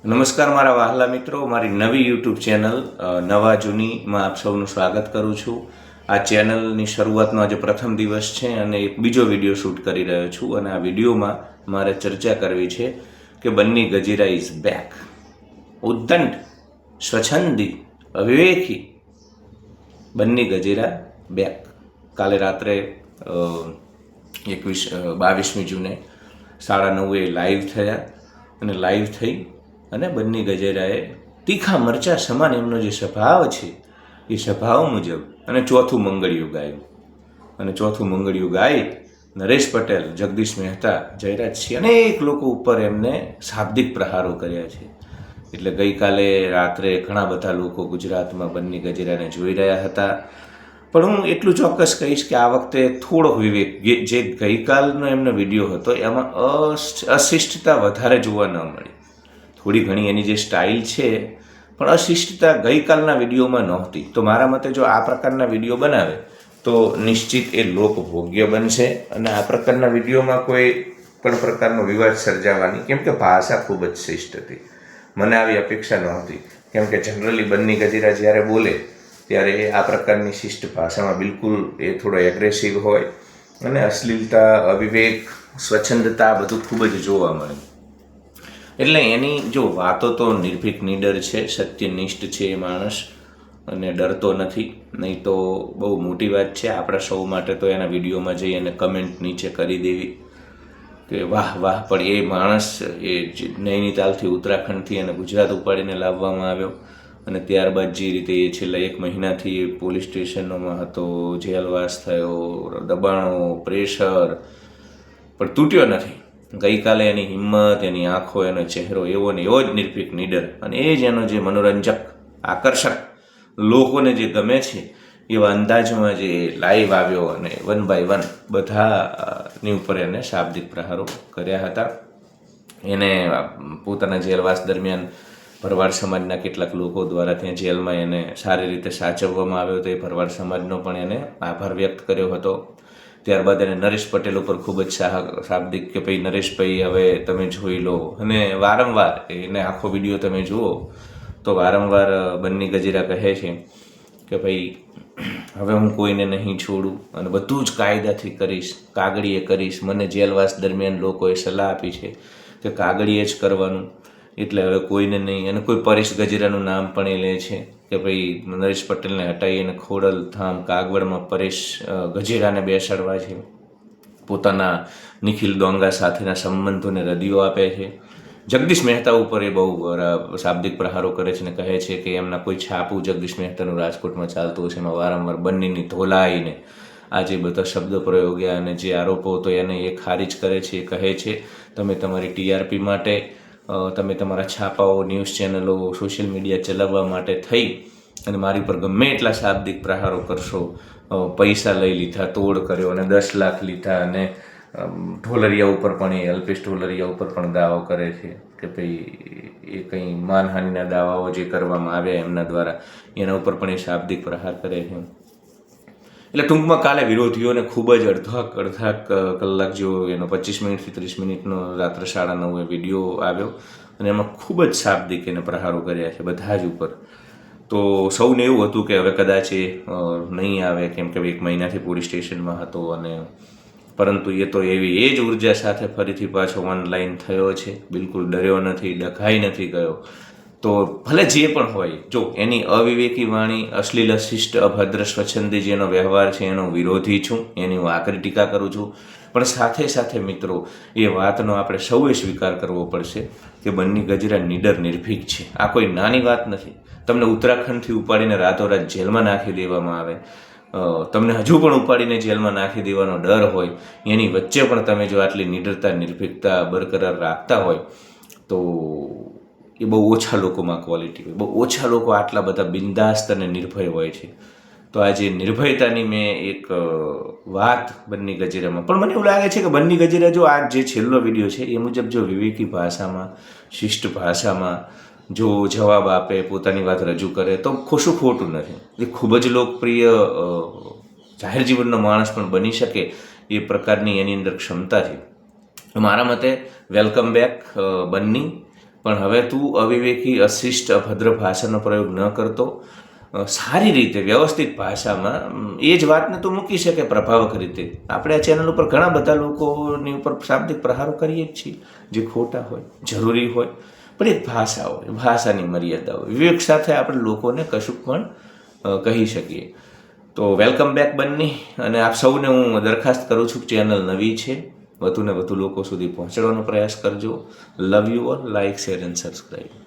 નમસ્કાર મારા વહાલા મિત્રો, મારી નવી યુટ્યુબ ચેનલ નવા જૂનીમાં આપ સૌનું સ્વાગત કરું છું. આ ચેનલની શરૂઆતનો આજે પ્રથમ દિવસ છે અને એક બીજો વિડીયો શૂટ કરી રહ્યો છું અને આ વિડીયોમાં મારે ચર્ચા કરવી છે કે બન્ની ગજીરા ઇઝ બેક. ઉદ્દંડ, સ્વચ્છંદી, અવિવેકી બન્ની ગજીરા બેક. કાલે રાત્રે 22મી જૂને 9:30 લાઈવ થયા અને લાઈવ થઈ અને બન્ની ગજેરાએ તીખા મરચા સમાન એમનો જે સ્વભાવ છે એ સ્વભાવ મુજબ અને ચોથું મંગળિયું ગાયું. અને ચોથું મંગળિયું ગાઈ નરેશ પટેલ, જગદીશ મહેતા, જયરાજસિંહ અનેક લોકો ઉપર એમને શાબ્દિક પ્રહારો કર્યા છે. એટલે ગઈકાલે રાત્રે ઘણા બધા લોકો ગુજરાતમાં બન્ની ગજેરાને જોઈ રહ્યા હતા. પણ હું એટલું ચોક્કસ કહીશ કે આ વખતે થોડો વિવેક, જે ગઈકાલનો એમનો વિડીયો હતો એમાં અશિષ્ટતા વધારે જોવા ન મળી. થોડી ઘણી એની જે સ્ટાઇલ છે પણ અશિષ્ટતા ગઈકાલના વિડીયોમાં નહોતી. તો મારા મતે જો આ પ્રકારના વિડીયો બનાવે તો નિશ્ચિત એ લોકભોગ્ય બનશે અને આ પ્રકારના વિડીયોમાં કોઈ પણ પ્રકારનો વિવાદ સર્જાવાની, કેમ કે ભાષા ખૂબ જ શિષ્ટ હતી. મને આવી અપેક્ષા નહોતી, કેમ કે જનરલી બન્ની ગજેરા જ્યારે બોલે ત્યારે એ આ પ્રકારની શિષ્ટ ભાષામાં બિલકુલ એ થોડો એગ્રેસિવ હોય અને અશ્લીલતા, અવિવેક, સ્વચ્છંદતા બધું ખૂબ જ જોવા મળે. એટલે એની જો વાતો તો નિર્ભીક નીડર છે, સત્યનિષ્ઠ છે એ માણસ અને ડરતો નથી. નહીં તો બહુ મોટી વાત છે આપણા સૌ માટે તો એના વિડીયોમાં જઈ અને કમેન્ટ નીચે કરી દેવી કે વાહ વાહ. પણ એ માણસ એ નૈનીતાલથી, ઉત્તરાખંડથી અને ગુજરાત ઉપાડીને લાવવામાં આવ્યો અને ત્યારબાદ જે રીતે એ છેલ્લા 1 મહિનાથી એ પોલીસ સ્ટેશનોમાં હતો, જેલવાસ થયો, દબાણો, પ્રેશર, પણ તૂટ્યો નથી. ગઈકાલે એની હિંમત, એની આંખો, એનો ચહેરો એવો ને એવો જ નિર્ભીક નીડર અને એ જ એનો જે મનોરંજક, આકર્ષક, લોકોને જે ગમે છે એવા અંદાજમાં જે લાઈવ આવ્યો અને 1 by 1 બધાની ઉપર એને શાબ્દિક પ્રહારો કર્યા હતા. એને પોતાના જેલવાસ દરમિયાન ભરવાડ સમાજના કેટલાક લોકો દ્વારા ત્યાં જેલમાં એને સારી રીતે સાચવવામાં આવ્યો હતો. એ ભરવાડ સમાજનો પણ એને આભાર વ્યક્ત કર્યો હતો. ત્યારબાદ એને નરેશ પટેલ ઉપર ખૂબ જ શાબ્દિક કે ભાઈ નરેશભાઈ હવે તમે જોઈ લો. અને વારંવાર એને આખો વિડીયો તમે જુઓ તો વારંવાર બન્ની ગજેરા કહે છે કે ભાઈ હવે હું કોઈને નહીં છોડું અને બધું જ કાયદાથી કરીશ, કાગળીએ કરીશ. મને જેલવાસ દરમિયાન લોકોએ સલાહ આપી છે કે કાગળીએ જ કરવાનું, એટલે હવે કોઈને નહીં. અને કોઈ પરેશ ગજેરાનું નામ પણ એ લે છે કે ભાઈ નરેશ પટેલને હટાવીને ખોડલધામ કાગવડમાં પરેશ ગજેરાને બેસાડવા છે. પોતાના નિખિલ ડોંગા સાથેના સંબંધોને રદિયો આપે છે. જગદીશ મહેતા ઉપર એ બહુ શાબ્દિક પ્રહારો કરે છે અને કહે છે કે એમના કોઈ છાપું જગદીશ મહેતાનું રાજકોટમાં ચાલતું હશે, એમાં વારંવાર બંનેની ધોલાઈને આ જે બધા શબ્દ પ્રયોગ્યા અને જે આરોપો હતો એને એ ખારીજ કરે છે. એ કહે છે તમે તમારી ટીઆરપી માટે, તમે તમારા છાપાઓ, ન્યૂઝ ચેનલો, સોશિયલ મીડિયા ચલાવવા માટે થઈ અને મારી પર ગમે એટલા શાબ્દિક પ્રહારો કરશો. પૈસા લઈ લીધા, તોડ કર્યો અને 10 લાખ લીધા અને ઢોલરિયા ઉપર પણ, એ અલ્પેશ ઢોલરિયા ઉપર પણ દાવો કરે છે કે ભાઈ એ કંઈ માનહાનિના દાવાઓ જે કરવામાં આવ્યા એમના દ્વારા એના ઉપર પણ એ શાબ્દિક પ્રહાર કરે છે. એટલે ટૂંકમાં કાલે વિરોધીઓને ખૂબ જ અડધા કલાક જેવો એનો 25 મિનિટથી 30 મિનિટનો રાત્રે 9:30 વિડીયો આવ્યો અને એમાં ખૂબ જ શાબ્દિક એને પ્રહારો કર્યા છે બધા જ ઉપર. તો સૌને એવું હતું કે હવે કદાચ એ નહીં આવે, કેમ કે 1 મહિનાથી પોલીસ સ્ટેશનમાં હતો. અને પરંતુ એ તો એવી એ જ ઉર્જા સાથે ફરીથી પાછો ઓનલાઈન થયો છે. બિલકુલ ડર્યો નથી, ડઘાઈ નથી ગયો. તો ભલે જે પણ હોય, જો એની અવિવેકી વાણી, અશ્લીલ, અશિષ્ટ, અભદ્ર, સ્વચ્છંદી જેનો વ્યવહાર છે એનો વિરોધી છું, એની હું આકરી ટીકા કરું છું. પણ સાથે સાથે મિત્રો એ વાતનો આપણે સૌએ સ્વીકાર કરવો પડશે કે બન્ની ગજેરા નીડર, નિર્ભીક છે. આ કોઈ નાની વાત નથી. તમને ઉત્તરાખંડથી ઉપાડીને રાતોરાત જેલમાં નાખી દેવામાં આવે, તમને હજુ પણ ઉપાડીને જેલમાં નાખી દેવાનો ડર હોય, એની વચ્ચે પણ તમે જો આટલી નિડરતા, નિર્ભીકતા બરકરાર રાખતા હોય તો એ બહુ ઓછા લોકોમાં ક્વોલિટી હોય. બહુ ઓછા લોકો આટલા બધા બિંદાસ્ત અને નિર્ભય હોય છે. તો આજે નિર્ભયતાની મેં એક વાત બન્ની ગજેરામાં, પણ મને એવું લાગે છે કે બન્ની ગજેરા જો આ જે છેલ્લો વિડીયો છે એ મુજબ જો વિવેકી ભાષામાં, શિષ્ટ ભાષામાં જો જવાબ આપે, પોતાની વાત રજૂ કરે તો કશું ખોટું નથી. એ ખૂબ જ લોકપ્રિય જાહેર જીવનનો માણસ પણ બની શકે એ પ્રકારની એની અંદર ક્ષમતા છે. મારા મતે વેલકમ બેક બન્ની. પણ હવે તું અવિવેકી, અશિષ્ટ, અભદ્ર ભાષાનો પ્રયોગ ન કરતો, સારી રીતે વ્યવસ્થિત ભાષામાં એ જ વાતને તું મૂકી શકે પ્રભાવક રીતે. આપણે આ ચેનલ ઉપર ઘણા બધા લોકોની ઉપર શાબ્દિક પ્રહારો કરીએ જ છીએ જે ખોટા હોય, જરૂરી હોય, પણ એક ભાષા હોય, ભાષાની મર્યાદા હોય. વિવેક સાથે આપણે લોકોને કશુંક પણ કહી શકીએ. તો વેલકમ બેક બન્ની. અને આપ સૌને હું દરખાસ્ત કરું છું, ચેનલ નવી છે, વધુને વધુ લોકો સુધી પહોંચાડવાનો પ્રયાસ કરજો. Love you all. Like, share and subscribe.